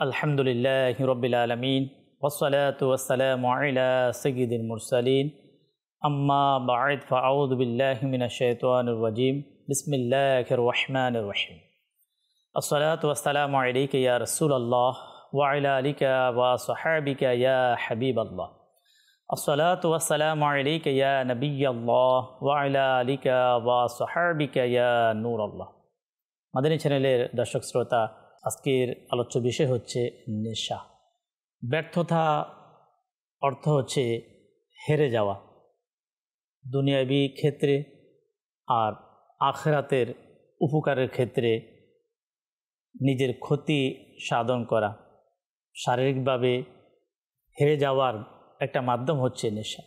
আলহামদুলিল্লাহি রাব্বিল আলামিন ওয়াসসালাতু ওয়াসসালামু আলা সাইয়্যিদিল মুরসালিন আম্মা বা'দ ফাআউযু বিল্লাহি মিনাশ শাইতানির রাজীম বিসমিল্লাহির রহমানির রহিম আসসালাতু ওয়াসসালামু আলাইকা ইয়া রাসূলুল্লাহ ওয়া আলা আলিকা ওয়া সাহাবিকা ইয়া হাবিবাল্লাহ আসসালাতু ওয়াসসালামু আলাইকা ইয়া নবিয়াল্লাহ ওয়া আলা আলিকা ওয়া সাহাবিকা ইয়া নূরাল্লাহ। মাদানী চ্যানেলের দর্শক শ্রোতা, আজকের আলোচ্য বিষয় হচ্ছে নেশা। ব্যর্থতা অর্থ হচ্ছে হেরে যাওয়া, দুনিয়াবী ক্ষেত্রে আর আখিরাতের উপকারের ক্ষেত্রে নিজের ক্ষতি সাধন করা। শারীরিকভাবে হেরে যাওয়ার একটা মাধ্যম হচ্ছে নেশা,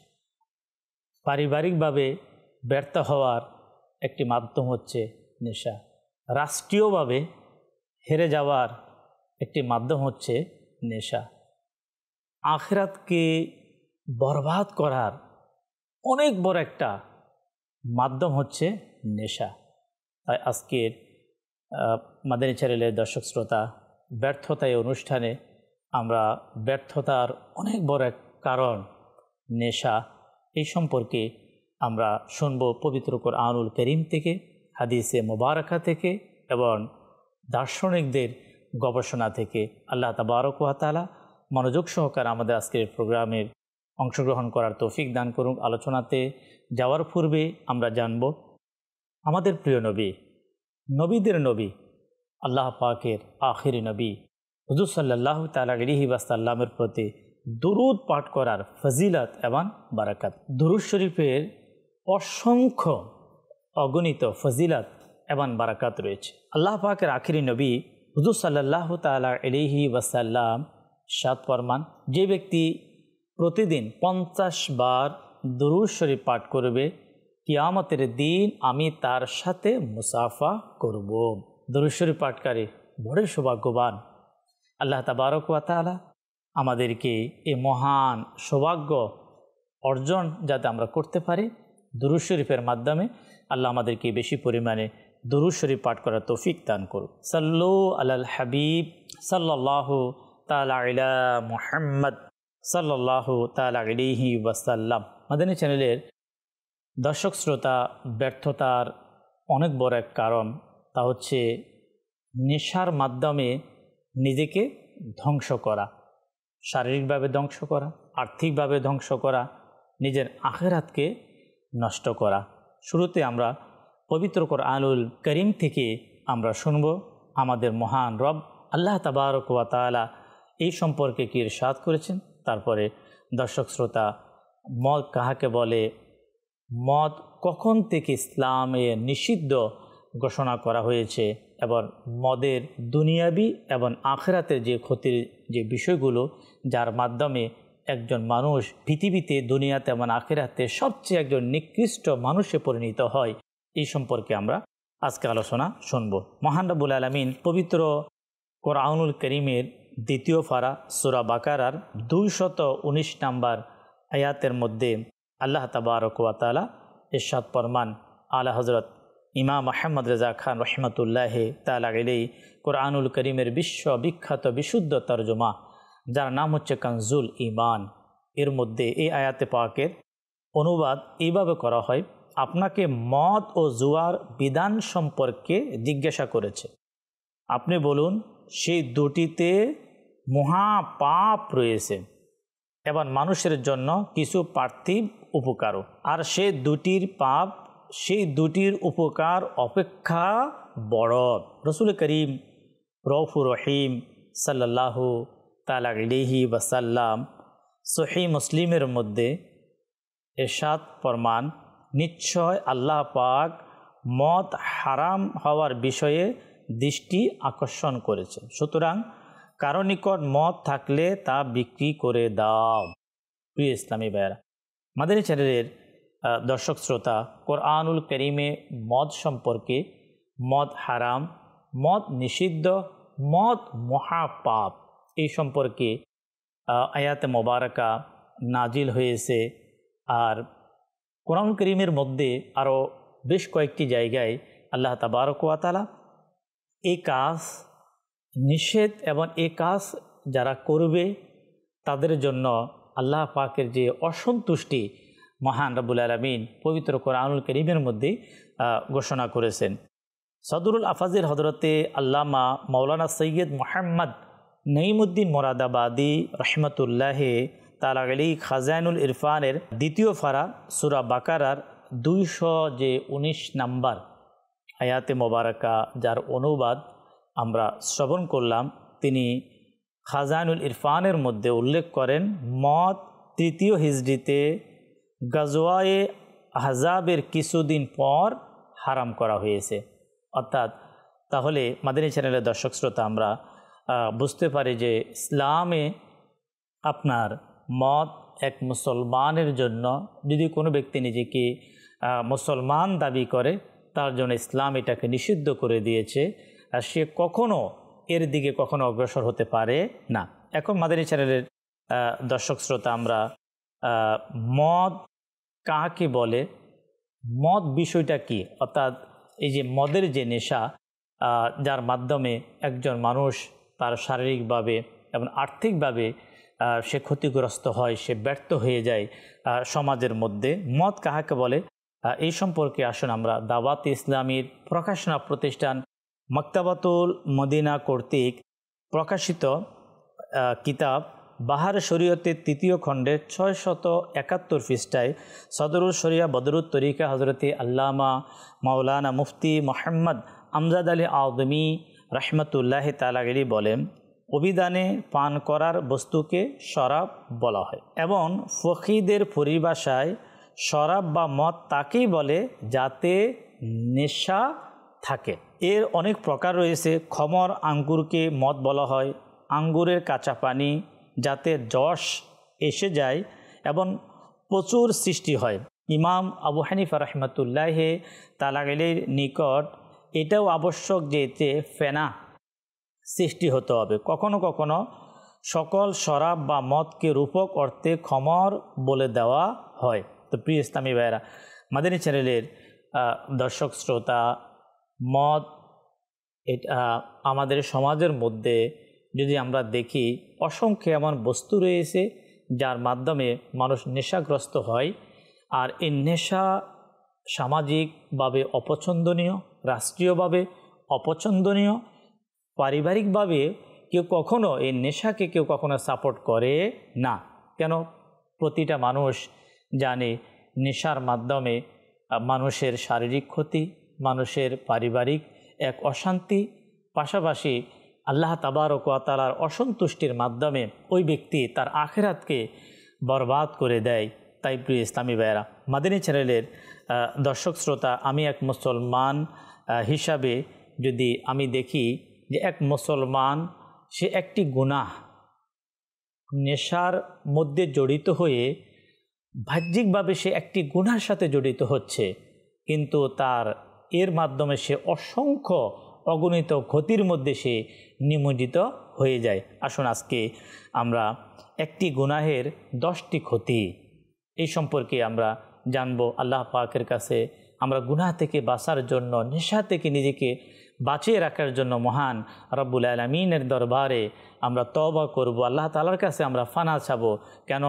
পারিবারিকভাবে ব্যর্থ হওয়ার একটি মাধ্যম হচ্ছে নেশা, রাষ্ট্রীয়ভাবে হেরে যাওয়ার একটি মাধ্যম হচ্ছে নেশা, আখিরাতকে বরবাদ করার অনেক বড় একটা মাধ্যম হচ্ছে নেশা। তাই আজকের মাদানী চ্যানেলের দর্শক শ্রোতা, ব্যর্থতা এই অনুষ্ঠানে আমরা ব্যর্থতার অনেক বড় এক কারণ নেশা, এই সম্পর্কে আমরা শুনব পবিত্র কোরআনুল কারীম থেকে, হাদিসে মুবারাকা থেকে এবং দার্শনিকদের গবেষণা থেকে। আল্লাহ তাবারক ওয়া তাআলা মনোযোগ সহকারে আমাদের আজকের প্রোগ্রামের অংশগ্রহণ করার তৌফিক দান করুন। আলোচনাতে যাওয়ার পূর্বে আমরা জানব আমাদের প্রিয় নবী, নবীদের নবী, আল্লাহ পাকের আখিরি নবী হুজুর সাল্লাল্লাহু তাআলা আলাইহি ওয়াসাল্লামের প্রতি দুরূদ পাঠ করার ফজিলত এবং বারাকাত। দুরূদ শরীফের অসংখ্য অগণিত ফজিলত এবং বারাকাত রয়েছে। আল্লাহ পাকের আখিরি নবী হুজুর সাল্লাল্লাহু তাআলা আলাইহি ওয়াসাল্লাম সাত ফরমান, যে ব্যক্তি প্রতিদিন 50 বার দুরূদ শরীফ পাঠ করবে, কিয়ামতের দিন আমি তার সাথে মুসাফা করব। দুরূদ শরীফ পাঠকারী বড়ই সৌভাগ্যবান। আল্লাহ তাবারক ওয়া তাআলা আমাদেরকে এই মহান সৌভাগ্য অর্জন যাতে আমরা করতে পারি, দুরূদ শরীফের মাধ্যমে আল্লাহ আমাদেরকে বেশি পরিমাণে দুরূদ শরীফ পাঠ করার তৌফিক দান করুন। সাল্লু আলাল হাবিব সাল্লাল্লাহু তাআলা আলা মুহাম্মদ সাল্লাল্লাহু তাআলা আলাইহি ওয়াসাল্লাম। মাদানী চ্যানেলের দর্শক শ্রোতা, ব্যর্থতার অনেক বড় এক কারণ, তা হচ্ছে নেশার মাধ্যমে নিজেকে ধ্বংস করা, শারীরিকভাবে ধ্বংস করা, আর্থিকভাবে ধ্বংস করা, নিজের আখিরাতকে নষ্ট করা। শুরুতে আমরা পবিত্র কোরআনুল কারীম থেকে আমরা শুনব আমাদের মহান রব আল্লাহ তাবারক ওয়া তাআলা এই সম্পর্কে কি ইরশাদ করেছেন। তারপরে দর্শক শ্রোতা, মদ কাহাকে বলে, মদ কখন থেকে ইসলামে নিষিদ্ধ ঘোষণা করা হয়েছে এবং মদের দুনিয়াবি এবং আখিরাতের যে ক্ষতির যে বিষয়গুলো, যার মাধ্যমে একজন মানুষ পৃথিবীতে, দুনিয়াতে এবং আখিরাতে সবচেয়ে একজন নিকৃষ্ট মানুষে পরিণত হয়, এই সম্পর্কে আমরা আজকে আলোচনা শুনব। মহান রব্বুল আলামিন পবিত্র কোরআনুল কারীমের দ্বিতীয় পারা সূরা বাকারার 219 নম্বর আয়াতের মধ্যে আল্লাহ তাবারক ওয়া তাআলা ইরশাদ ফরমান, আলা হযরত ইমাম আহমদ রেজা খান রহমতুল্লাহি তাআলা আলাইহি কোরআনুল কারীমের বিশ্ববিখ্যাত বিশুদ্ধ তরজমা, যার নাম হচ্ছে কানজুল ঈমান, এর মধ্যে এই আয়াতে পাকের অনুবাদ এইভাবে করা হয়, আপনাকে মদ ও জুয়ার বিধান সম্পর্কে জিজ্ঞাসা করেছে, আপনি বলুন সেই দুটিতে মহাপাপ রয়েছে এবং মানুষের জন্য কিছু পার্থিব উপকারও, আর সেই দুটির পাপ সেই দুটির উপকার অপেক্ষা বড়। রসুল করিম রউফুর রহিম সাল্লাল্লাহু তাআলা আলাইহি ওয়াসাল্লাম সহিহ মুসলিমের মধ্যে ইরশাদ ফরমান, নিশ্চয় আল্লাহ পাক মদ হারাম হওয়ার বিষয়ে দৃষ্টি আকর্ষণ করেছে, সুতরাং কারো নিকট মদ থাকলে তা বিক্রি করে দাও। প্রিয় ইসলামী ভাইয়েরা, মাদানী চ্যানেলের দর্শক শ্রোতা, কোরআনুল কারীমে মদ সম্পর্কে, মদ হারাম, মদ নিষিদ্ধ, মদ মহাপাপ, এই সম্পর্কে আয়াতে মোবারকা নাজিল হয়েছে। আর কোরআনুল কারীমের মধ্যে আরও বেশ কয়েকটি জায়গায় আল্লাহ তাবারক ওয়া তাআলা এই কাজ নিষেধ এবং এ কাজ যারা করবে তাদের জন্য আল্লাহ পাকের যে অসন্তুষ্টি মহান রব্বুল আলামিন পবিত্র কোরআনুল কারীমের মধ্যে ঘোষণা করেছেন। সদরুল আফাজের হজরতে আল্লামা মাওলানা সৈয়দ মোহাম্মদ নঈমুদ্দিন মোরাদাবাদী রহমতুল্লাহ তাআলা আলাইহি খাজাইনুল ইরফানের দ্বিতীয় ফারা সূরা বাকারার 219 নম্বর আয়াতে মোবারকা, যার অনুবাদ আমরা শ্রবণ করলাম, তিনি খাজাইনুল ইরফানের মধ্যে উল্লেখ করেন, মদ 3য় হিজরিতে গাজওয়ায়ে আহজাবের কিছুদিন পর হারাম করা হয়েছে। অর্থাৎ তাহলে মাদানী চ্যানেলের দর্শক শ্রোতা আমরা বুঝতে পারি যে ইসলামে আপনার মদ এক মুসলমানের জন্য, যদি কোনো ব্যক্তি নিজেকে মুসলমান দাবি করে, তার জন্য ইসলাম এটাকে নিষিদ্ধ করে দিয়েছে, আর সে কখনো এর দিকে কখনো অগ্রসর হতে পারে না। এখন মাদানী চ্যানেলের দর্শক শ্রোতা আমরা মদ কাকে বলে, মদ বিষয়টা কি, অর্থাৎ এই যে মদের যে নেশা, যার মাধ্যমে একজন মানুষ তার শারীরিকভাবে এবং আর্থিকভাবে সে ক্ষতিগ্রস্ত হয়, সে ব্যর্থ হয়ে যায় সমাজের মধ্যে, মদ কাহাকে বলে এই সম্পর্কে আসুন আমরা দাওয়াত ইসলামীর প্রকাশনা প্রতিষ্ঠান মাকতাবাতুল মদিনা কর্তৃক প্রকাশিত কিতাব বাহার শরীয়তের 3য় খণ্ডের 671 পৃষ্ঠায় সদরুল শরিয়া বদরুত তরিকা হজরতে আল্লামা মাওলানা মুফতি মোহাম্মদ আমজাদ আলী আদমি রহমতুল্লাহ তাআলা আলাইহি বলেন, অভিধানে পান করার বস্তুকে শরাব বলা হয় এবং ফকিদের পরিভাষায় শরাব বা মদ তাকেই বলে যাতে নেশা থাকে। এর অনেক প্রকার রয়েছে। খমর আঙ্গুরকে মদ বলা হয়, আঙ্গুরের কাঁচা পানি যাতে যশ এসে যায় এবং প্রচুর সৃষ্টি হয়। ইমাম আবু হানিফা রহমতুল্লাহ তাআলা আলাইহির নিকট এটাও আবশ্যক যে এতে ফেনা সৃষ্টি হতে হবে। কখনো কখনো সকল শরাব বা মদকে রূপক অর্থে খমর বলে দেওয়া হয়। তো প্রিয় ইসলামী ভাইয়েরা, মাদানী চ্যানেলের দর্শক শ্রোতা, মদ এটা আমাদের সমাজের মধ্যে যদি আমরা দেখি অসংখ্য এমন বস্তু রয়েছে যার মাধ্যমে মানুষ নেশাগ্রস্ত হয়, আর এই নেশা সামাজিকভাবে অপছন্দনীয়, রাষ্ট্রীয়ভাবে অপছন্দনীয়, পারিবারিকভাবে কেউ কখনো এই নেশাকে কেউ কখনো সাপোর্ট করে না। কেন? প্রতিটা মানুষ জানে নেশার মাধ্যমে মানুষের শারীরিক ক্ষতি, মানুষের পারিবারিক এক অশান্তি, পাশাপাশি আল্লাহ তাবারক ওয়া তাআলার অসন্তুষ্টির মাধ্যমে ওই ব্যক্তি তার আখিরাতকে বরবাদ করে দেয়। তাই প্রিয় ইসলামী ভাইয়েরা, মাদানী চ্যানেলের দর্শক শ্রোতা, আমি এক মুসলমান হিসাবে যদি আমি দেখি যে এক মুসলমান সে একটি গুনাহ নেশার মধ্যে জড়িত হয়ে বাহ্যিকভাবে সে একটি গুনার সাথে জড়িত হচ্ছে, কিন্তু তার এর মাধ্যমে সে অসংখ্য অগণিত ক্ষতির মধ্যে সে নিমজ্জিত হয়ে যায়। আসুন আজকে আমরা একটি গুনাহের 10টি ক্ষতি এই সম্পর্কে আমরা জানব। আল্লাহ পাকের কাছে আমরা গুনাহ থেকে বাঁচার জন্য, নেশা থেকে নিজেকে বাঁচিয়ে রাখার জন্য মহান রব্বুল আলামিনের দরবারে আমরা তওবা করব, আল্লাহ তাআলার কাছে আমরা ফানা চাবো। কেন?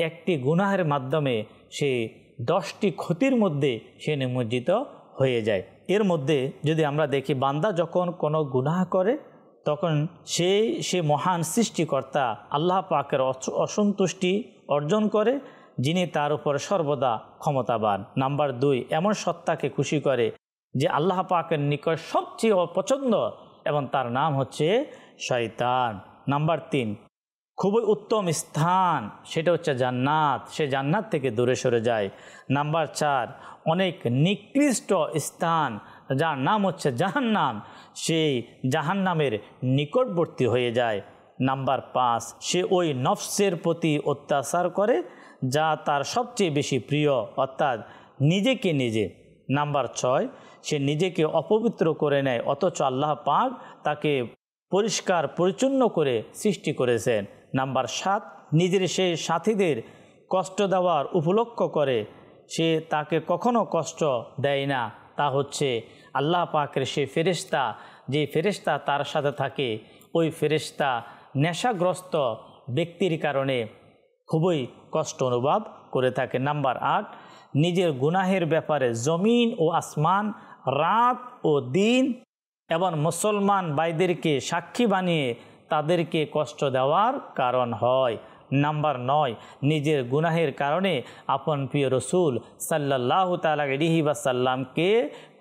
একটি গুনাহের মাধ্যমে সে 10টি ক্ষতির মধ্যে সে নিমজ্জিত হয়ে যায়। এর মধ্যে যদি আমরা দেখি, বান্দা যখন কোনো গুনাহ করে তখন সে মহান সৃষ্টিকর্তা আল্লাহ পাকের অসন্তুষ্টি অর্জন করে, যিনি তার উপর সর্বদা ক্ষমতাবান। নাম্বার 2, এমন সত্তাকে খুশি করে যে আল্লাহ পাকের নিকট সবচেয়ে অপছন্দ, এবং তার নাম হচ্ছে শয়তান। নাম্বার 3, খুবই উত্তম স্থান, সেটা হচ্ছে জান্নাত, সে জান্নাত থেকে দূরে সরে যায়। নাম্বার 4, অনেক নিকৃষ্ট স্থান যার নাম হচ্ছে জাহান্নাম, সেই জাহান্নামের নিকটবর্তী হয়ে যায়। নাম্বার 5, সে ওই নফসের প্রতি অত্যাচার করে যা তার সবচেয়ে বেশি প্রিয়, অর্থাৎ নিজেকে নিজে। নাম্বার 6, সে নিজেকে অপবিত্র করে নেয়, অথচ আল্লাহ পাক তাকে পরিষ্কার পরিচ্ছন্ন করে সৃষ্টি করেছেন। নাম্বার 7, নিজের সেই সাথীদের কষ্ট দেওয়ার উপলক্ষ করে সে তাকে কখনো কষ্ট দেয় না, তা হচ্ছে আল্লাহ পাকের সে ফেরেশতা, যে ফেরেশতা তার সাথে থাকে, ওই ফেরেশতা নেশাগ্রস্ত ব্যক্তির কারণে খুবই কষ্ট অনুভব করে থাকে। নাম্বার 8, নিজের গুনাহের ব্যাপারে জমিন ও আসমান, রাত ও দিন এবং মুসলমান ভাইদেরকে সাক্ষী বানিয়ে তাদেরকে কষ্ট দেওয়ার কারণ হয়। নাম্বার 9, নিজের গুনাহের কারণে আপন প্রিয় রসুল সাল্লাল্লাহু তাআলা আলাইহি ওয়াসাল্লামকে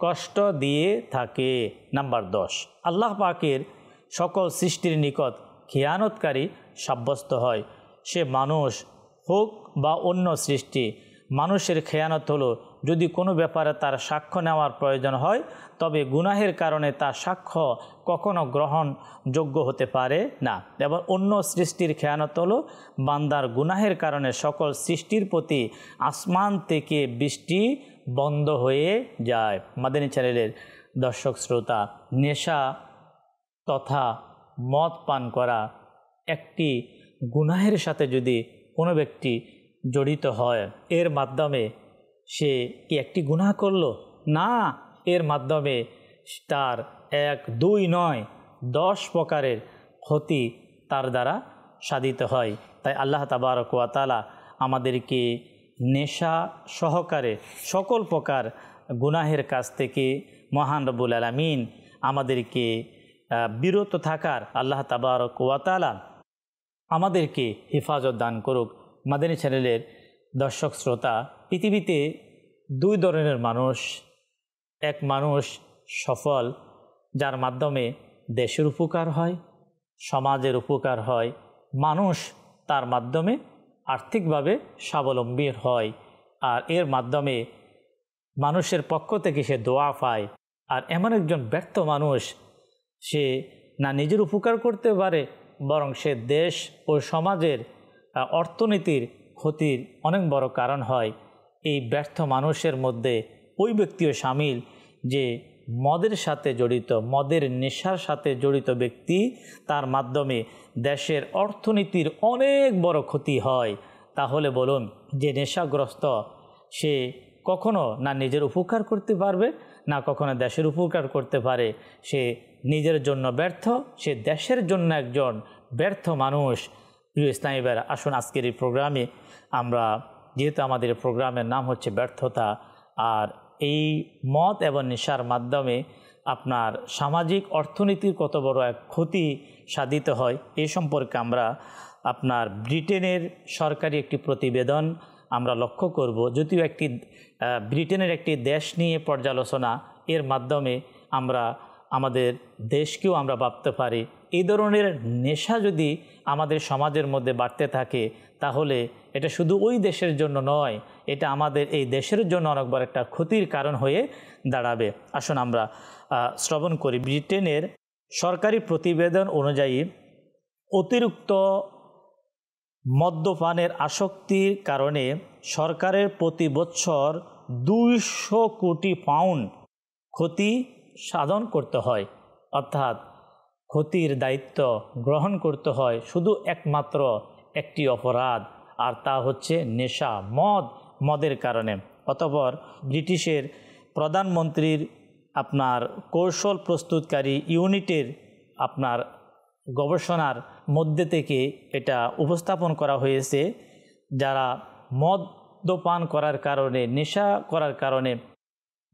কষ্ট দিয়ে থাকে। নাম্বার 10, আল্লাহ পাকের সকল সৃষ্টির নিকট খেয়ানতকারী সাব্যস্ত হয়, সে মানুষ হোক বা অন্য সৃষ্টি। মানুষের খেয়ানত হলো যদি কোনো ব্যাপারে তার সাক্ষ্য নেওয়ার প্রয়োজন হয়, তবে গুনাহের কারণে তার সাক্ষ্য কখনো গ্রহণযোগ্য হতে পারে না। এবং অন্য সৃষ্টির খেয়ানত হলো বান্দার গুনাহের কারণে সকল সৃষ্টির প্রতি আসমান থেকে বৃষ্টি বন্ধ হয়ে যায়। মাদানী চ্যানেলের দর্শক শ্রোতা, নেশা তথা মদ পান করা একটি গুনাহের সাথে যদি কোনো ব্যক্তি জড়িত হয়, এর মাধ্যমে সে কি একটি গুনাহ করলো? না, এর মাধ্যমে তার 1, 2 নয় 10 প্রকারের ক্ষতি তার দ্বারা সাধিত হয়। তাই আল্লাহ তাবারক ওয়া তাআলা আমাদেরকে নেশা সহকারে সকল প্রকার গুনাহের কাছ থেকে মহান রব্বুল আলামিন আমাদেরকে বিরত থাকার আল্লাহ তাবারক ওয়া তাআলা আমাদেরকে হেফাজত দান করুক। মাদানী চ্যানেলের দর্শক শ্রোতা, পৃথিবীতে 2 ধরনের মানুষ। এক মানুষ সফল, যার মাধ্যমে দেশের উপকার হয়, সমাজের উপকার হয়, মানুষ তার মাধ্যমে আর্থিকভাবে স্বাবলম্বী হয়, আর এর মাধ্যমে মানুষের পক্ষ থেকে সে দোয়া পায়। আর এমন একজন ব্যর্থ মানুষ, সে না নিজের উপকার করতে পারে, বরং সে দেশ ও সমাজের অর্থনীতির ক্ষতির অনেক বড় কারণ হয়। এই ব্যর্থ মানুষের মধ্যে ওই ব্যক্তিও শামিল যে মদের সাথে জড়িত, মদের নেশার সাথে জড়িত ব্যক্তি, তার মাধ্যমে দেশের অর্থনীতির অনেক বড় ক্ষতি হয়। তাহলে বলুন, যে নেশাগ্রস্ত সে কখনো না নিজের উপকার করতে পারবে, না কখনো দেশের উপকার করতে পারে। সে নিজের জন্য ব্যর্থ, সে দেশের জন্য একজন ব্যর্থ মানুষ। প্রিয় ইসলামী ভাইরা, আসুন আজকের এই প্রোগ্রামে আমরা, যেহেতু আমাদের প্রোগ্রামের নাম হচ্ছে ব্যর্থতা, আর এই মদ এবং নেশার মাধ্যমে আপনার সামাজিক অর্থনীতির কত বড় এক ক্ষতি সাধিত হয়, এই সম্পর্কে আমরা আপনার ব্রিটেনের সরকারি একটি প্রতিবেদন আমরা লক্ষ্য করব। যদিও ব্রিটেনের একটি দেশ নিয়ে পর্যালোচনা, এর মাধ্যমে আমরা আমাদের দেশকেও আমরা ভাবতে পারি। এই ধরনের নেশা যদি আমাদের সমাজের মধ্যে বাড়তে থাকে, তাহলে এটা শুধু ওই দেশের জন্য নয়, এটা আমাদের এই দেশের জন্য অনেক বড় একটা ক্ষতির কারণ হয়ে দাঁড়াবে। আসুন আমরা শ্রবণ করি। ব্রিটেনের সরকারি প্রতিবেদন অনুযায়ী অতিরিক্ত মদ্যপানের আসক্তির কারণে সরকারের প্রতি বছর 200 কোটি পাউন্ড ক্ষতি সাধন করতে হয়, অর্থাৎ ক্ষতির দায়িত্ব গ্রহণ করতে হয় শুধু একমাত্র একটি অপরাধ, আর তা হচ্ছে নেশা, মদের কারণে। অতঃপর ব্রিটিশের প্রধানমন্ত্রীর আপনার কৌশল প্রস্তুতকারী ইউনিটের আপনার গবেষণার মধ্যে থেকে এটা উপস্থাপন করা হয়েছে, যারা মদ্যপান করার কারণে, নেশা করার কারণে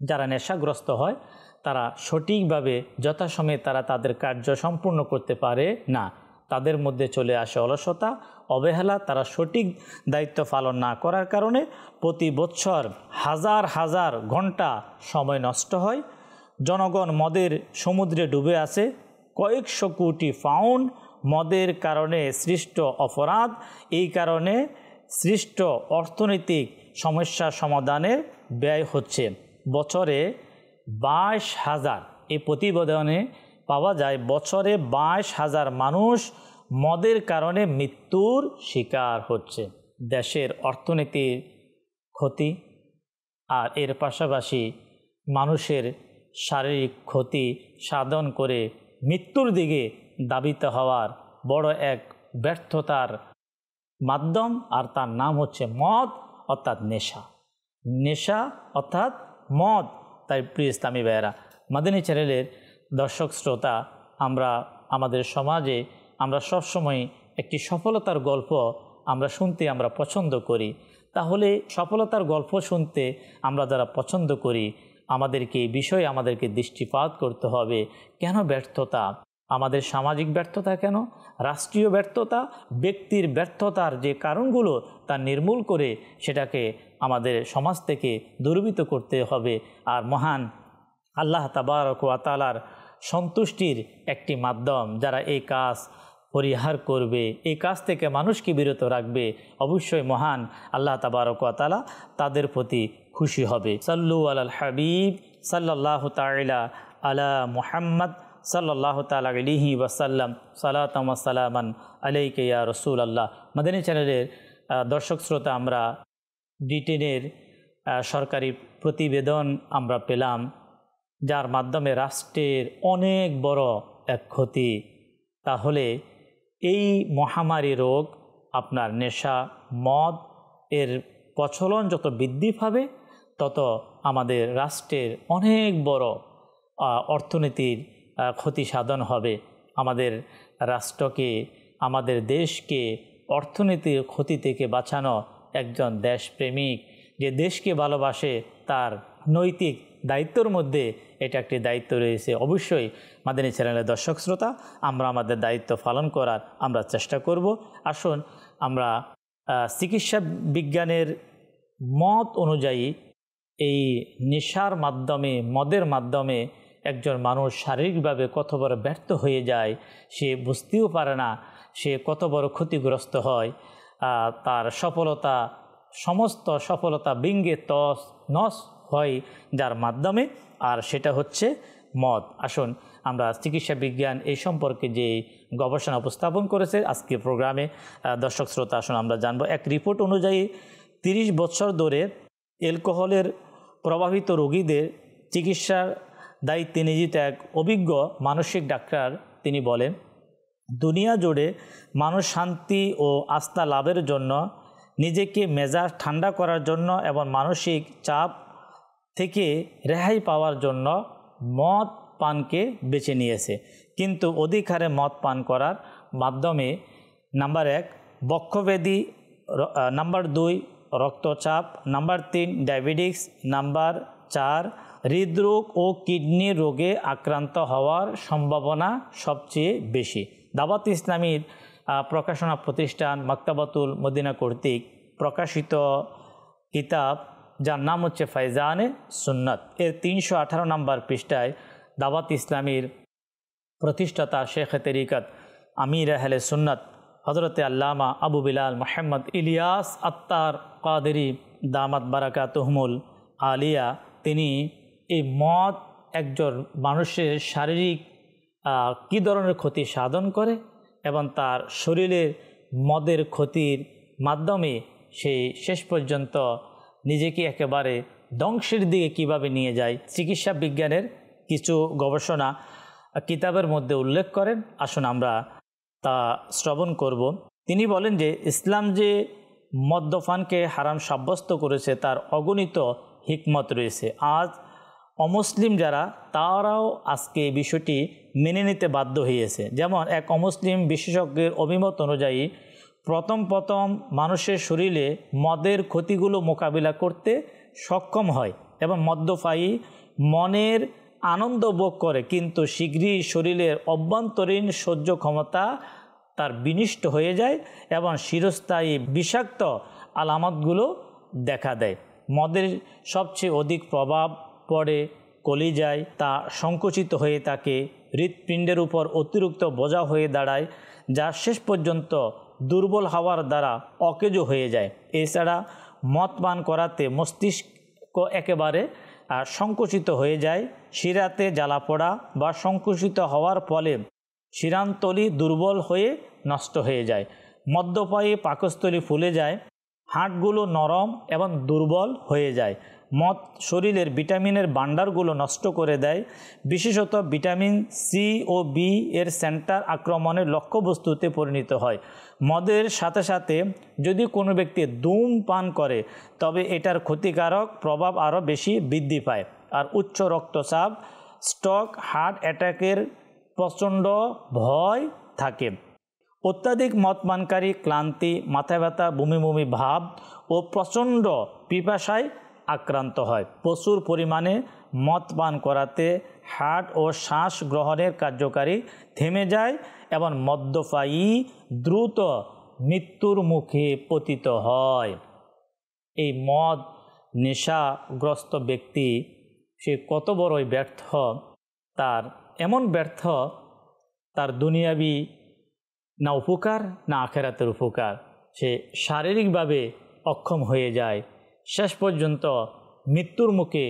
যারা নেশাগ্রস্ত হয়, তারা সঠিকভাবে যথাসময়ে তারা তাদের কার্য সম্পূর্ণ করতে পারে না। তাদের মধ্যে চলে আসে অলসতা, অবহেলা। তারা সঠিক দায়িত্ব পালন না করার কারণে প্রতি বছর হাজার হাজার ঘন্টা সময় নষ্ট হয়। জনগণ মদের সমুদ্রে ডুবে আছে। কয়েকশো কোটি পাউন্ড মদের কারণে সৃষ্ট অপরাধ, এই কারণে সৃষ্ট অর্থনৈতিক সমস্যা সমাধানের ব্যয় হচ্ছে বছরে 22,000। এই প্রতিবেদনে পাওয়া যায় বছরে 22,000 মানুষ মদের কারণে মৃত্যুর শিকার হচ্ছে। দেশের অর্থনীতির ক্ষতি, আর এর পাশাপাশি মানুষের শারীরিক ক্ষতি সাধন করে মৃত্যুর দিকে ধাবিত হওয়ার বড় এক ব্যর্থতার মাধ্যম, আর তার নাম হচ্ছে মদ, অর্থাৎ নেশা অর্থাৎ মদ। তাই প্রিয় ইসলামী ভাইয়েরা, মাদানী চ্যানেলের দর্শক শ্রোতা, আমরা আমাদের সমাজে আমরা সবসময় একটি সফলতার গল্প আমরা শুনতে আমরা পছন্দ করি। তাহলে সফলতার গল্প শুনতে আমরা যারা পছন্দ করি, আমাদেরকে এই বিষয়ে আমাদেরকে দৃষ্টিপাত করতে হবে। কেন ব্যর্থতা? আমাদের সামাজিক ব্যর্থতা কেন? রাষ্ট্রীয় ব্যর্থতা, ব্যক্তির ব্যর্থতার যে কারণগুলো তা নির্মূল করে সেটাকে আমাদের সমাজ থেকে দূরীভূত করতে হবে। আর মহান আল্লাহ তাবারক ওয়া তাআলার সন্তুষ্টির একটি মাধ্যম যারা এই কাজ পরিহার করবে, এই কাজ থেকে মানুষকে বিরত রাখবে, অবশ্যই মহান আল্লাহ তাবারক ওয়া তাআলা তাদের প্রতি খুশি হবে। সাল্লু আলাল হাবিব সাল্লাল্লাহু তাআলা আলা মুহাম্মদ সাল্লাল্লাহু তাআলা আলাইহি ওয়াসাল্লাম সালাতাম ওয়া সালামান আলাইকা ইয়া রাসূলুল্লাহ। মাদানী চ্যানেলের দর্শক শ্রোতা, আমরা ব্রিটেনের সরকারি প্রতিবেদন আমরা পেলাম, যার মাধ্যমে রাষ্ট্রের অনেক বড় এক ক্ষতি। তাহলে এই মহামারী রোগ, আপনার নেশা, মদ এর প্রচলন যত বৃদ্ধি পাবে তত আমাদের রাষ্ট্রের অনেক বড় অর্থনীতির ক্ষতি সাধন হবে। আমাদের রাষ্ট্রকে, আমাদের দেশকে অর্থনীতির ক্ষতি থেকে বাঁচানো একজন দেশপ্রেমিক যে দেশকে ভালোবাসে তার নৈতিক দায়িত্বর মধ্যে এটা একটি দায়িত্ব রয়েছে। অবশ্যই মাদানী চ্যানেলের দর্শক শ্রোতা, আমরা আমাদের দায়িত্ব পালন করার আমরা চেষ্টা করব। আসুন আমরা চিকিৎসা বিজ্ঞানের মত অনুযায়ী এই নেশার মাধ্যমে, মদের মাধ্যমে একজন মানুষ শারীরিকভাবে কত বড় ব্যর্থ হয়ে যায়, সে বুঝতেও পারে না সে কত বড় ক্ষতিগ্রস্ত হয়। তার সফলতা, সমস্ত সফলতা ভেঙে তছ নছ হয় যার মাধ্যমে, আর সেটা হচ্ছে মদ। আসুন আমরা চিকিৎসা বিজ্ঞান এই সম্পর্কে যে গবেষণা উপস্থাপন করেছে আজকে প্রোগ্রামে, দর্শক শ্রোতা আসুন আমরা জানব। এক রিপোর্ট অনুযায়ী 30 বছর ধরে অ্যালকোহলের প্রভাবিত রোগীদের চিকিৎসার দায়িত্বে নিয়োজিত এক অভিজ্ঞ মানসিক ডাক্তার তিনি বলেন, দুনিয়া জুড়ে মানুষ শান্তি ও আস্থা লাভের জন্য, নিজেকে মেজাজ ঠান্ডা করার জন্য এবং মানসিক চাপ থেকে রেহাই পাওয়ার জন্য মদ পানকে বেছে নিয়েছে। কিন্তু অধিক হারে মদ পান করার মাধ্যমে নাম্বার 1 বক্ষব্যাধি, নাম্বার 2 রক্তচাপ, নাম্বার 3 ডায়াবেটিস, নাম্বার 4 হৃদরোগ ও কিডনি রোগে আক্রান্ত হওয়ার সম্ভাবনা সবচেয়ে বেশি। দাওয়াত ইসলামীর প্রকাশনা প্রতিষ্ঠান মাকতাবাতুল মদিনা কর্তৃক প্রকাশিত কিতাব, যার নাম হচ্ছে ফায়জানে সুন্নাত, এর 318 নম্বর পৃষ্ঠায় দাওয়াত ইসলামীর প্রতিষ্ঠাতা শেখ তরিকত আমির আহলে সুন্নাত হজরতে আল্লামা আবু বিলাল মোহাম্মদ ইলিয়াস আত্তার কাদেরি দামাত বারাকাতুহুমুল আলিয়া, তিনি এই মদ একজন মানুষের শারীরিক কী ধরনের ক্ষতি সাধন করে এবং তার শরীরের মদের ক্ষতির মাধ্যমে সে শেষ পর্যন্ত নিজেকে একেবারে ধ্বংসের দিকে কিভাবে নিয়ে যায়, চিকিৎসা বিজ্ঞানের কিছু গবেষণা কিতাবের মধ্যে উল্লেখ করেন। আসুন আমরা তা শ্রবণ করব। তিনি বলেন যে ইসলাম যে মদ্যপানকে হারাম সাব্যস্ত করেছে তার অগণিত হিকমত রয়েছে। আজ অমুসলিম যারা, তারাও আজকে এই বিষয়টি মেনে নিতে বাধ্য হয়েছে। যেমন এক অমুসলিম বিশেষজ্ঞের অভিমত অনুযায়ী প্রথম মানুষের শরীরে মদের ক্ষতিগুলো মোকাবিলা করতে সক্ষম হয় এবং মদ্যপায়ী মনের আনন্দ ভোগ করে, কিন্তু শীঘ্রই শরীরের অভ্যন্তরীণ সহ্য ক্ষমতা তার বিনষ্ট হয়ে যায় এবং চিরস্থায়ী বিষাক্ত আলামতগুলো দেখা দেয়। মদের সবচেয়ে অধিক প্রভাব পড়ে কলিজায়, তা সংকুচিত হয়ে থাকে, হৃৎপিণ্ডের উপর অতিরিক্ত বোঝা হয়ে দাঁড়ায়, যা শেষ পর্যন্ত দুর্বল হওয়ার দ্বারা অকেজো হয়ে যায়। এছাড়া মদ পান করাতে মস্তিষ্ক একেবারে সংকুচিত হয়ে যায়, শিরাতে জ্বালা পড়া বা সংকুচিত হওয়ার ফলে শিরান্তলি দুর্বল হয়ে নষ্ট হয়ে যায়। মদ্যপায়ী পাকস্থলী ফুলে যায়, হাড়গুলো নরম এবং দুর্বল হয়ে যায়। মদ শরীরের ভিটামিনের ভাণ্ডারগুলো নষ্ট করে দেয়, বিশেষত ভিটামিন সি ও বি এর সেন্টার আক্রমণের লক্ষ্যবস্তুতে পরিণত হয়। মদের সাথে সাথে যদি কোনো ব্যক্তি ধূমপান করে তবে এটার ক্ষতিকারক প্রভাব আরও বেশি বৃদ্ধি পায়। আর উচ্চ রক্তচাপ, স্ট্রোক, হার্ট অ্যাটাকের প্রচণ্ড ভয় থাকে। অত্যাধিক মদ পানকারী ক্লান্তি, মাথা ব্যথা, বমি বমি ভাব ও প্রচণ্ড পিপাসায় আক্রান্ত হয়। প্রচুর পরিমাণে মদ পান করাতে হার্ট ও শ্বাস গ্রহণের কার্যকারী থেমে যায় এবং মদ্যপায়ী দ্রুত মৃত্যুর মুখে পতিত হয়। এই মদ নেশাগ্রস্ত ব্যক্তি সে কত বড়ই ব্যর্থ, তার এমন ব্যর্থ, তার দুনিয়াবি না উপকার না আখেরাতের উপকার। সে শারীরিকভাবে অক্ষম হয়ে যায়, শেষ পর্যন্ত মৃত্যুর মুখে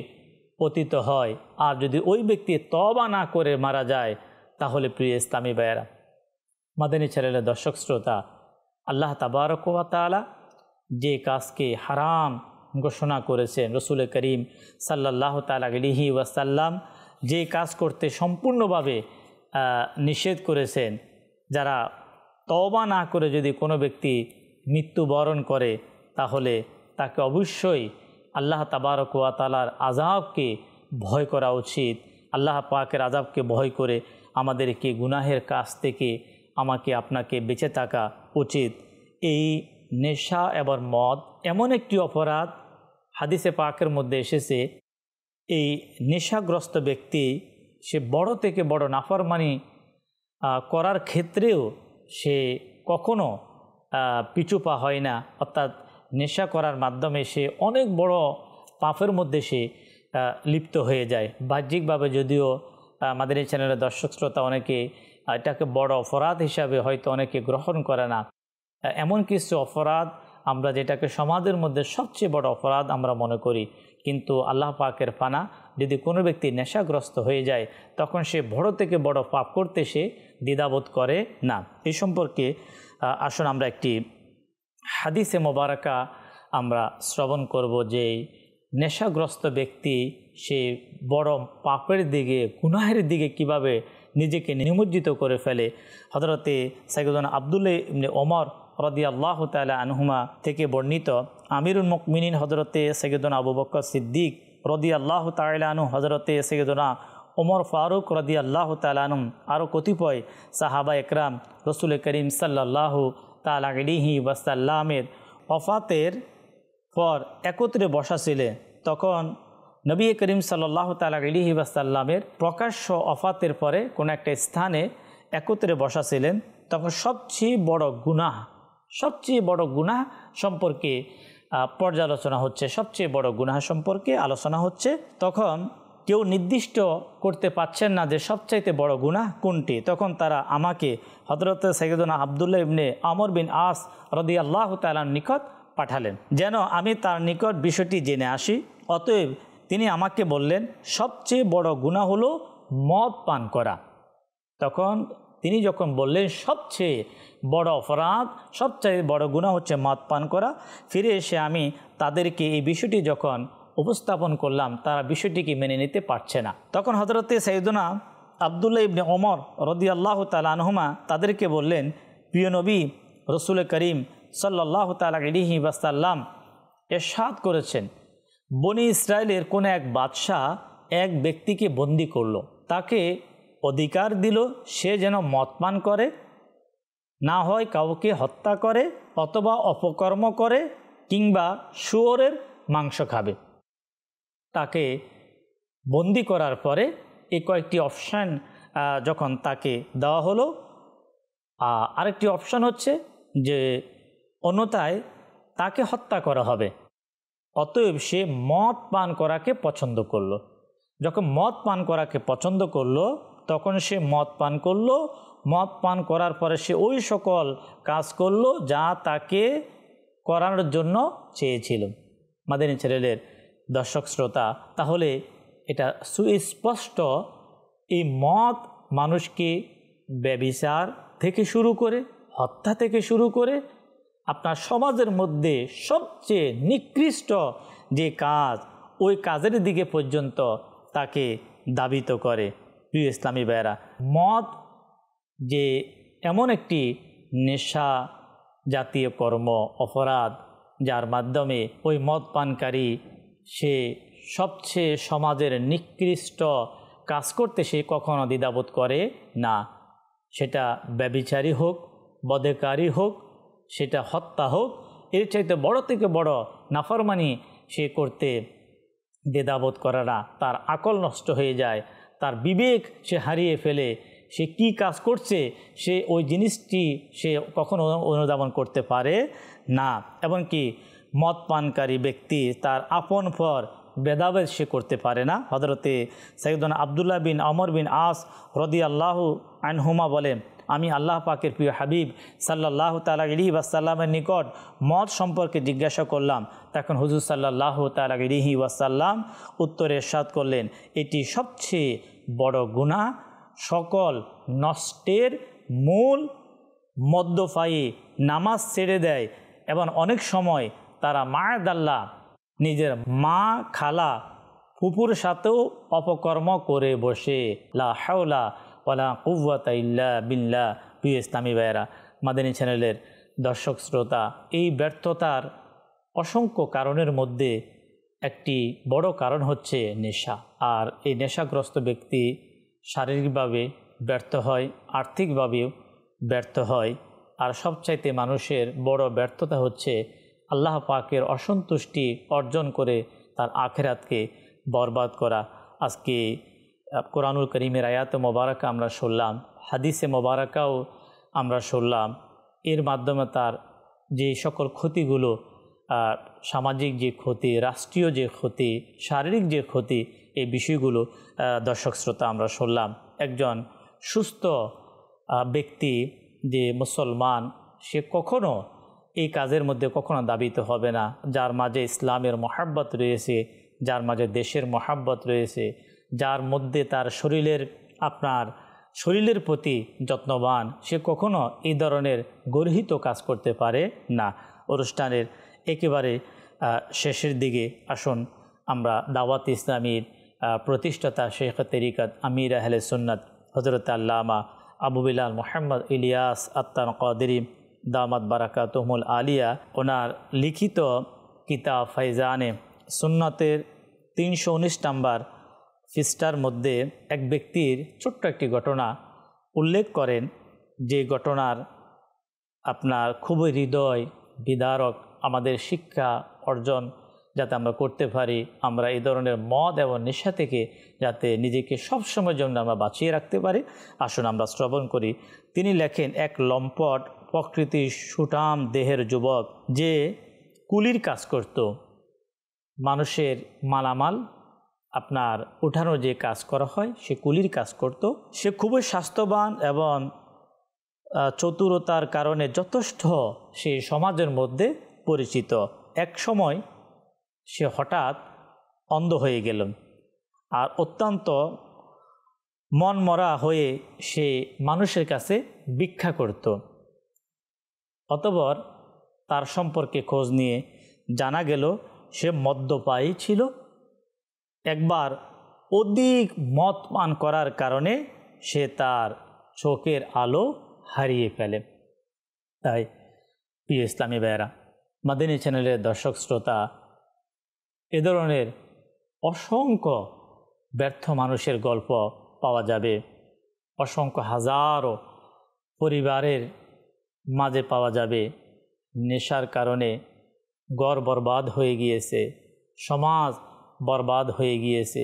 পতিত হয়। আর যদি ওই ব্যক্তি তওবা না করে মারা যায়, তাহলে প্রিয় ইসলামী ভাইয়েরা, মাদানী চ্যানেলের দর্শক শ্রোতা, আল্লাহ তাবারক ওয়া তাআলা যে কাজকে হারাম ঘোষণা করেছেন, রসুল করিম সাল্লাল্লাহু তাআলা আলাইহি ওয়াসাল্লাম যে কাজ করতে সম্পূর্ণভাবে নিষেধ করেছেন, যারা তওবা না করে যদি কোনো ব্যক্তি মৃত্যুবরণ করে, তাহলে তাকে অবশ্যই আল্লাহ তাবারক ওয়া তাআলার আযাবকে ভয় করা উচিত। আল্লাহ পাকের আযাবকে ভয় করে আমাদেরকে গুনাহের কাজ থেকে আমাকে আপনাকে বেঁচে থাকা উচিত। এই নেশা এবং মদ এমন একটি অপরাধ, হাদিসে পাকের মধ্যে এসেছে, এই নেশাগ্রস্ত ব্যক্তি সে বড় থেকে বড় নাফরমানি করার ক্ষেত্রেও সে কখনো পিছু পা হয় না। অর্থাৎ নেশা করার মাধ্যমে সে অনেক বড় পাপের মধ্যে সে লিপ্ত হয়ে যায়। বাহ্যিকভাবে যদিও আমাদের এই চ্যানেলের দর্শক শ্রোতা অনেকে এটাকে বড় অপরাধ হিসাবে হয়তো অনেকে গ্রহণ করে না। এমন কিছু অপরাধ আমরা যেটাকে সমাজের মধ্যে সবচেয়ে বড় অপরাধ আমরা মনে করি, কিন্তু আল্লাহ পাকের পানা, যদি কোনো ব্যক্তি নেশাগ্রস্ত হয়ে যায় তখন সে বড় থেকে বড় পাপ করতে সে দ্বিধাবোধ করে না। এই সম্পর্কে আসুন আমরা একটি হাদিসে মোবারকা আমরা শ্রবণ করব, যে নেশাগ্রস্ত ব্যক্তি সে বড় পাপের দিকে, গুনাহের দিকে কিভাবে নিজেকে নিমজ্জিত করে ফেলে। হযরতে সাইয়্যিদুনা আব্দুল্লাহ ইবনে ওমর রাদিয়াল্লাহু তাআলা আনহুমা থেকে বর্ণিত, আমিরুল মুমিনিন হযরতে সাইয়্যিদুনা আবু বকর সিদ্দিক রাদিয়াল্লাহু তাআলা আনহু, হযরতে সাইয়্যিদুনা ওমর ফারুক রাদিয়াল্লাহু তাআলা আনহু, আরও কতিপয় সাহাবা একরাম রসুল করিম সাল্লাল্লাহু তাআলা আলাইহি ওয়াসাল্লামের ওফাতের পর একত্রে বসা ছিলেন। তখন নবী করিম সাল্লাল্লাহু তাআলা আলাইহি ওয়াসাল্লামের প্রকাশ্য ওফাতের পরে কোনো একটা স্থানে একত্রে বসা ছিলেন। তখন সবচেয়ে বড় গুনাহ সম্পর্কে পর্যালোচনা হচ্ছে, সবচেয়ে বড় গুনাহ সম্পর্কে আলোচনা হচ্ছে। তখন কেউ নির্দিষ্ট করতে পারছেন না যে সবচাইতে বড় গুনাহ কোনটি। তখন তারা আমাকে হযরত সাইয়্যিদুনা আব্দুল্লাহ ইবনে আমর বিন আস রাদিয়াল্লাহু তাআলার নিকট পাঠালেন, যেন আমি তার নিকট বিষয়টি জেনে আসি। অতএব তিনি আমাকে বললেন, সবচেয়ে বড় গুনাহ হলো মদ পান করা। তখন তিনি যখন বললেন সবচেয়ে বড় অপরাধ, সবচেয়ে বড় গুনাহ হচ্ছে মদ পান করা, ফিরে এসে আমি তাদেরকে এই বিষয়টি যখন উপস্থাপন করলাম, তারা বিষয়টিকে মেনে নিতে পারছে না। তখন হযরতে সাইয়্যিদুনা আব্দুল্লাহ ইবনে ওমর রাদিয়াল্লাহু তাআলা আনহুমা তাদেরকে বললেন, প্রিয় নবী রসুল করিম সাল্লাল্লাহু তাআলা আলাইহি ওয়াসাল্লাম ইরশাদ করেছেন, বনি ইসরায়েলের কোন এক বাদশাহ এক ব্যক্তিকে বন্দী করলো, তাকে অধিকার দিল সে যেন মদ পান করে, না হয় কাউকে হত্যা করে, অথবা অপকর্ম করে, কিংবা শুয়োরের মাংস খাবে। তাকে বন্দী করার পরে এই কয়েকটি অপশান যখন তাকে দেওয়া হলো, আরেকটি অপশান হচ্ছে যে অন্যথায় তাকে হত্যা করা হবে। অতএব সে মদ পান করাকে পছন্দ করলো। যখন মদ পান করাকে পছন্দ করলো, তখন সে মদ পান করলো। মদ পান করার পরে সে ওই সকল কাজ করলো যা তাকে করানোর জন্য চেয়েছিল। মাদানী চ্যানেলের দর্শক শ্রোতা, তাহলে এটা সুস্পষ্ট, এই মদ মানুষকে ব্যভিচার থেকে শুরু করে, হত্যা থেকে শুরু করে, আপনার সমাজের মধ্যে সবচেয়ে নিকৃষ্ট যে কাজ, ওই কাজের দিকে পর্যন্ত তাকে ধাবিত করে। প্রিয় ইসলামী ভাইয়েরা, মদ যে এমন একটি নেশা জাতীয় কর্ম, অপরাধ, যার মাধ্যমে ওই মদ পানকারী সে সবচেয়ে সমাজের নিকৃষ্ট কাজ করতে সে কখনো দ্বিধাবোধ করে না। সেটা ব্যভিচারী হোক, বদেকারী হোক, সেটা হত্যা হোক, এর চাইতে বড় থেকে বড় নাফরমানি সে করতে দ্বিধাবোধ করে না। তার আকল নষ্ট হয়ে যায়, তার বিবেক সে হারিয়ে ফেলে। সে কি কাজ করছে সে ওই জিনিসটি সে কখনো অনুধাবন করতে পারে না। এমনকি মদ পানকারী ব্যক্তি তার আপন পর ভেদাভেদ সে করতে পারে না। হযরতে সাইয়্যিদুনা আব্দুল্লাহ বিন আমর বিন আস রাদিয়াল্লাহু আনহুমা বলেন, আমি আল্লাহ পাকের প্রিয় হাবিব সাল্লাল্লাহু তাআলা আলাইহি ওয়াসাল্লামের নিকট মদ সম্পর্কে জিজ্ঞাসা করলাম। তখন হুজুর সাল্লাল্লাহু তাআলা আলাইহি ওয়াসাল্লাম উত্তরে ইরশাদ করলেন, এটি সবচেয়ে বড় গুনাহ, সকল নষ্টের মূল। মদ্যপায়ী নামাজ ছেড়ে দেয় এবং অনেক সময় তারা মা'আদাল্লাহ নিজের মা, খালা, ফুপুর সাথেও অপকর্ম করে বসে। লা হাওলা ওয়ালা কুওয়াতা ইল্লা বিল্লাহ। প্রিয় ইসলামী ভাইয়েরা, মাদানী চ্যানেলের দর্শক শ্রোতা, এই ব্যর্থতার অসংখ্য কারণের মধ্যে একটি বড় কারণ হচ্ছে নেশা। আর এই নেশাগ্রস্ত ব্যক্তি শারীরিকভাবে ব্যর্থ হয়, আর্থিকভাবেও ব্যর্থ হয়। আর সবচাইতে মানুষের বড় ব্যর্থতা হচ্ছে আল্লাহ পাকের অসন্তুষ্টি অর্জন করে তার আখিরাতকে বরবাদ করা। আজকে কোরআনুল করিমের আয়াতে মোবারকা আমরা শুনলাম, হাদিসে মোবারকাও আমরা শুনলাম। এর মাধ্যমে তার যে সকল ক্ষতিগুলো, সামাজিক যে ক্ষতি, রাষ্ট্রীয় যে ক্ষতি, শারীরিক যে ক্ষতি, এই বিষয়গুলো দর্শক শ্রোতা আমরা শুনলাম। একজন সুস্থ ব্যক্তি যে মুসলমান, সে কখনো এই কাজের মধ্যে কখনো দাবিত হবে না। যার মাঝে ইসলামের মহাব্বত রয়েছে, যার মাঝে দেশের মহাব্বত রয়েছে, যার মধ্যে তার শরীরের প্রতি যত্নবান, সে কখনো এই ধরনের গর্হিত কাজ করতে পারে না। অনুষ্ঠানের একেবারে শেষের দিকে আসুন আমরা দাওয়াত ইসলামীর প্রতিষ্ঠাতা শেখ তরিকত আমির আহলে সুন্নাত হযরত আল্লামা আবু বিলাল মুহাম্মদ ইলিয়াস আত-তানকাদিরি দামাত বারাকাতুহুল আলিয়া, ওনার লিখিত কিতাব ফাইজানে সুন্নতের 319 নম্বর পৃষ্ঠার মধ্যে এক ব্যক্তির ছোট্ট একটি ঘটনা উল্লেখ করেন, যে ঘটনার খুবই হৃদয় বিদারক। আমাদের শিক্ষা অর্জন যাতে আমরা করতে পারি, আমরা এই ধরনের মদ এবং নেশা থেকে যাতে নিজেকে সবসময়ের জন্য আমরা বাঁচিয়ে রাখতে পারি, আসুন আমরা শ্রবণ করি। তিনি লেখেন, এক লম্পট প্রকৃতির সুঠাম দেহের যুবক যে কুলির কাজ করত, মানুষের মালামাল উঠানোর যে কাজ করা হয় সে কুলির কাজ করত। সে খুবই স্বাস্থ্যবান এবং চতুরতার কারণে যথেষ্ট সে সমাজের মধ্যে পরিচিত। এক সময় সে হঠাৎ অন্ধ হয়ে গেল আর অত্যন্ত মনমরা হয়ে সে মানুষের কাছে ভিক্ষা করত। অতঃপর তার সম্পর্কে খোঁজ নিয়ে জানা গেল সে মদ্যপায়ী ছিল। একবার অধিক মদ পান করার কারণে সে তার চোখের আলো হারিয়ে ফেলে। তাই প্রিয় ইসলামী ভাইয়েরা, মাদানী চ্যানেলের দর্শক শ্রোতা, এ ধরনের অসংখ্য ব্যর্থ মানুষের গল্প পাওয়া যাবে, অসংখ্য হাজারো পরিবারের মাঝে পাওয়া যাবে নেশার কারণে ঘর বরবাদ হয়ে গিয়েছে, সমাজ বরবাদ হয়ে গিয়েছে,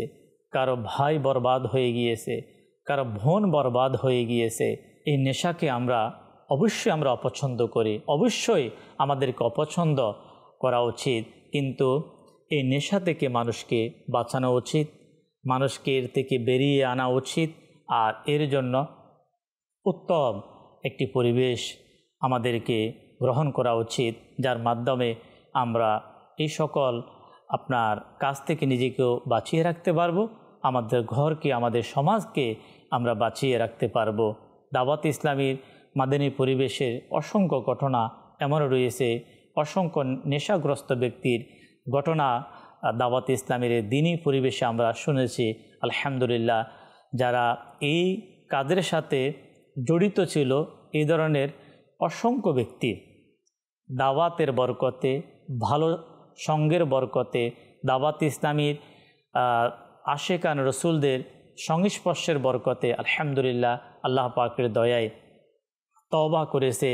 কারো ভাই বরবাদ হয়ে গিয়েছে, কারো বোন বরবাদ হয়ে গিয়েছে। এই নেশাকে অবশ্যই আমরা অপছন্দ করি, অবশ্যই আমাদেরকে অপছন্দ করা উচিত, কিন্তু এই নেশা থেকে মানুষকে বাঁচানো উচিত, মানুষকে এর থেকে বেরিয়ে আনা উচিত। আর এর জন্য উত্তম একটি পরিবেশ আমাদেরকে গ্রহণ করা উচিত, যার মাধ্যমে আমরা এই সকল কাজ থেকে নিজেকেও বাঁচিয়ে রাখতে পারবো, আমাদের ঘরকে, আমাদের সমাজকে আমরা বাঁচিয়ে রাখতে পারবো। দাওয়াত ইসলামীর মাদানী পরিবেশের অসংখ্য ঘটনা এমন রয়েছে, অসংখ্য নেশাগ্রস্ত ব্যক্তির ঘটনা দাওয়াত ইসলামীর দ্বীনী পরিবেশে আমরা শুনেছি। আলহামদুলিল্লাহ, যারা এই কাজের সাথে জড়িত ছিল, এই ধরনের অসংখ্য ব্যক্তি দাওয়াতের বরকতে, ভালো সঙ্গের বরকতে, দাওয়াত ইসলামীর আশেকান রসুলদের সংস্পর্শের বরকতে আলহামদুলিল্লাহ আল্লাহ পাকের দয়ায় তওবা করেছে,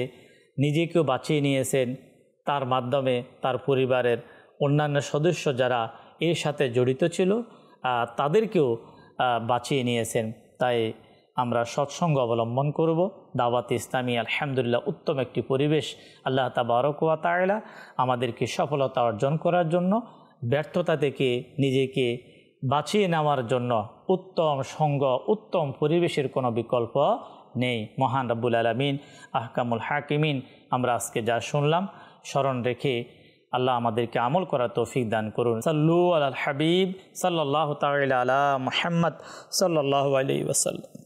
নিজেকেও বাঁচিয়ে নিয়েছেন, তার মাধ্যমে তার পরিবারের অন্যান্য সদস্য যারা এর সাথে জড়িত ছিল তাদেরকেও বাঁচিয়ে নিয়েছেন। তাই আমরা সৎসঙ্গ অবলম্বন করব। দাওয়াত ইসলামী আলহামদুলিল্লাহ উত্তম একটি পরিবেশ আল্লাহ তাবারক ওয়া তাআলা আমাদেরকে সফলতা অর্জন করার জন্য, ব্যর্থতা থেকে নিজেকে বাঁচিয়ে নেওয়ার জন্য উত্তম সঙ্গ, উত্তম পরিবেশের কোনো বিকল্প নেই। মহান রব্বুল আলামিন আহকামুল হাকিমিন আমরা আজকে যা শুনলাম স্মরণ রেখে আল্লাহ আমাদেরকে আমল করার তৌফিক দান করুন। সাল্লু আলাল হাবিব সাল্লাল্লাহু তাআলা আলা মুহাম্মদ সাল্লাল্লাহু আলাইহি ওয়াসাল্লাম।